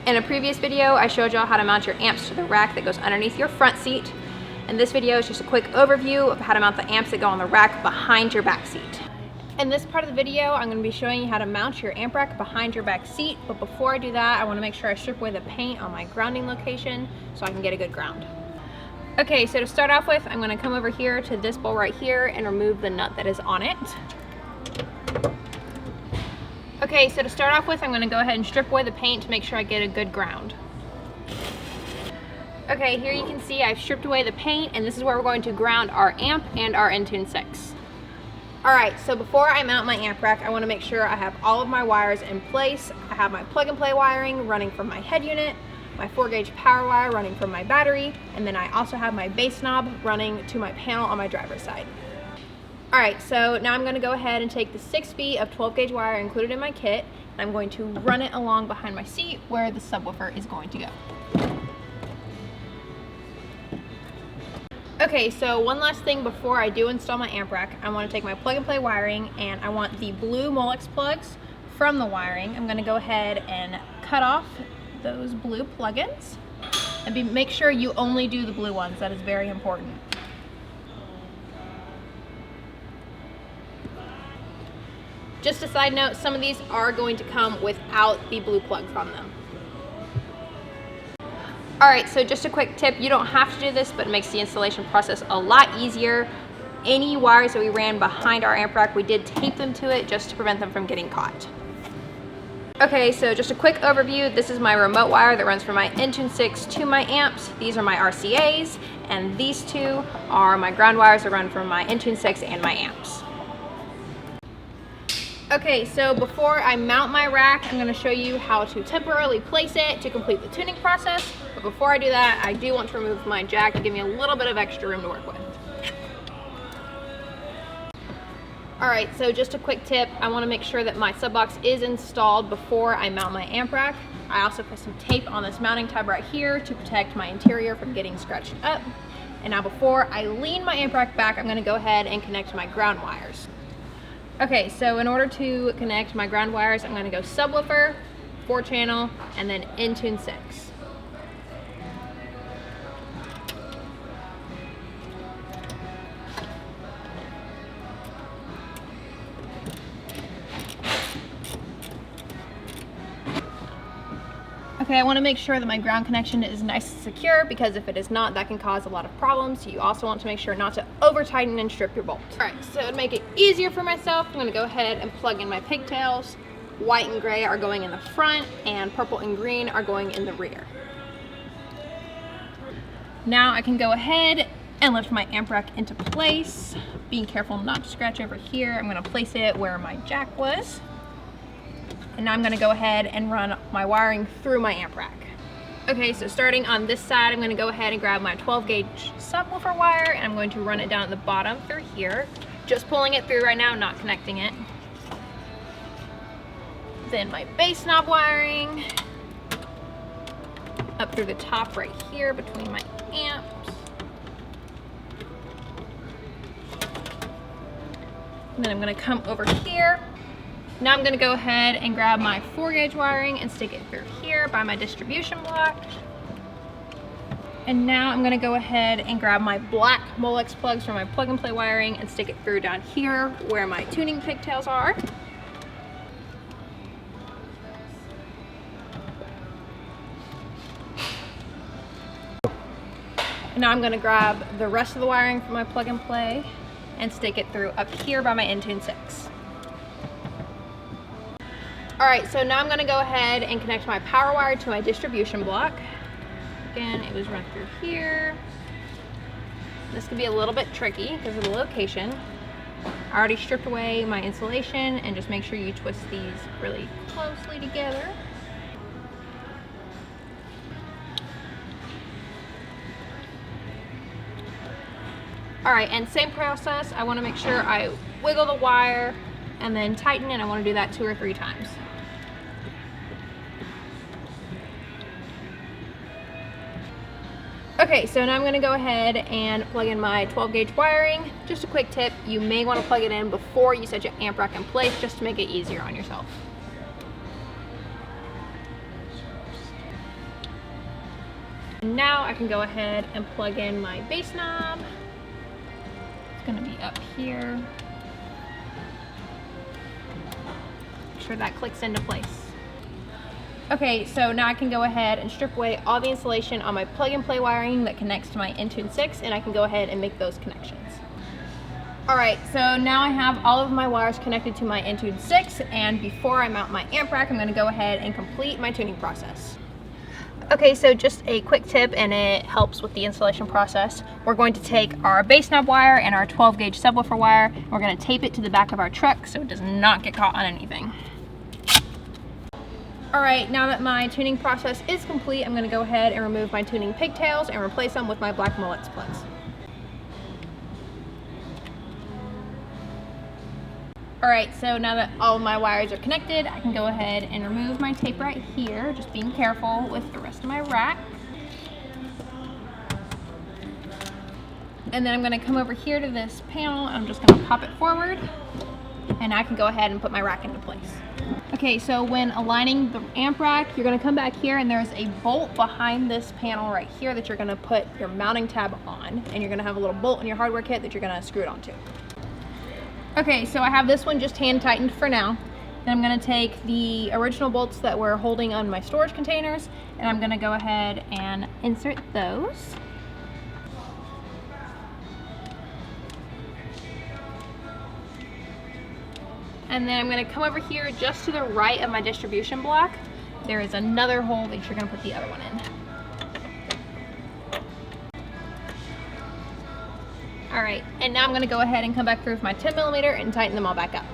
In a previous video, I showed y'all how to mount your amps to the rack that goes underneath your front seat. And this video is just a quick overview of how to mount the amps that go on the rack behind your back seat. In this part of the video, I'm going to be showing you how to mount your amp rack behind your back seat. But before I do that, I want to make sure I strip away the paint on my grounding location so I can get a good ground. Okay, so to start off with, I'm going to come over here to this bowl right here and remove the nut that is on it. Okay, so to start off with, I'm going to go ahead and strip away the paint to make sure I get a good ground. Okay, here you can see I've stripped away the paint, and this is where we're going to ground our amp and our Entune 6. Alright, so before I mount my amp rack, I want to make sure I have all of my wires in place. I have my plug and play wiring running from my head unit, my 4-gauge power wire running from my battery, and then I also have my bass knob running to my panel on my driver's side. Alright, so now I'm going to go ahead and take the 6 feet of 12-gauge wire included in my kit, and I'm going to run it along behind my seat where the subwoofer is going to go. Okay, so one last thing before I do install my amp rack, I want to take my plug and play wiring, and I want the blue Molex plugs from the wiring. I'm going to go ahead and cut off those blue plugins, and make sure you only do the blue ones. That is very important. Just a side note, some of these are going to come without the blue plugs on them. Alright, so just a quick tip, you don't have to do this, but it makes the installation process a lot easier. Any wires that we ran behind our amp rack, we did tape them to it just to prevent them from getting caught. Okay, so just a quick overview. This is my remote wire that runs from my Entune 6 to my amps. These are my RCAs, and these two are my ground wires that run from my Entune 6 and my amps. Okay, so before I mount my rack, I'm going to show you how to temporarily place it to complete the tuning process. But before I do that, I do want to remove my jack to give me a little bit of extra room to work with. Alright, so just a quick tip, I want to make sure that my sub box is installed before I mount my amp rack. I also put some tape on this mounting tab right here to protect my interior from getting scratched up. And now before I lean my amp rack back, I'm going to go ahead and connect my ground wires. Okay, so in order to connect my ground wires, I'm going to go subwoofer, 4-channel, and then Entune 6. Okay, I want to make sure that my ground connection is nice and secure, because if it is not, that can cause a lot of problems. So you also want to make sure not to over tighten and strip your bolt. Alright, so to make it easier for myself, I'm going to go ahead and plug in my pigtails. White and gray are going in the front, and purple and green are going in the rear. Now I can go ahead and lift my amp rack into place, being careful not to scratch over here. I'm going to place it where my jack was. And now I'm going to go ahead and run my wiring through my amp rack. Okay, so starting on this side, I'm going to go ahead and grab my 12-gauge subwoofer wire, and I'm going to run it down at the bottom through here. Just pulling it through right now, not connecting it. Then my bass knob wiring up through the top right here between my amps. And then I'm going to come over here. Now I'm going to go ahead and grab my 4-gauge wiring and stick it through here by my distribution block. And now I'm going to go ahead and grab my black Molex plugs from my plug and play wiring and stick it through down here where my tuning pigtails are. And now I'm going to grab the rest of the wiring from my plug and play and stick it through up here by my Entune 6. Alright, so now I'm going to go ahead and connect my power wire to my distribution block. Again, it was run through here. This could be a little bit tricky because of the location. I already stripped away my insulation, and just make sure you twist these really closely together. Alright, and same process, I want to make sure I wiggle the wire and then tighten, and I want to do that 2 or 3 times. Okay, so now I'm going to go ahead and plug in my 12-gauge wiring. Just a quick tip, you may want to plug it in before you set your amp rack in place just to make it easier on yourself. Now I can go ahead and plug in my bass knob. It's gonna be up here. Make sure that clicks into place. Okay, so now I can go ahead and strip away all the insulation on my plug-and-play wiring that connects to my Intune 6, and I can go ahead and make those connections. Alright, so now I have all of my wires connected to my Intune 6, and before I mount my amp rack, I'm going to go ahead and complete my tuning process. Okay, so just a quick tip, and it helps with the installation process. We're going to take our bass knob wire and our 12 gauge subwoofer wire, and we're going to tape it to the back of our truck so it does not get caught on anything. Alright, now that my tuning process is complete, I'm going to go ahead and remove my tuning pigtails and replace them with my black mullet splits. Alright, so now that all of my wires are connected, I can go ahead and remove my tape right here, just being careful with the rest of my rack. And then I'm going to come over here to this panel, and I'm just going to pop it forward, and I can go ahead and put my rack into place. Okay, so when aligning the amp rack, you're going to come back here, and there's a bolt behind this panel right here that you're going to put your mounting tab on, and you're going to have a little bolt in your hardware kit that you're going to screw it onto. Okay, so I have this one just hand tightened for now. Then I'm going to take the original bolts that were holding on my storage containers, and I'm going to go ahead and insert those. And then I'm going to come over here just to the right of my distribution block. There is another hole that you're going to put the other one in. Alright, and now I'm going to go ahead and come back through with my 10mm and tighten them all back up.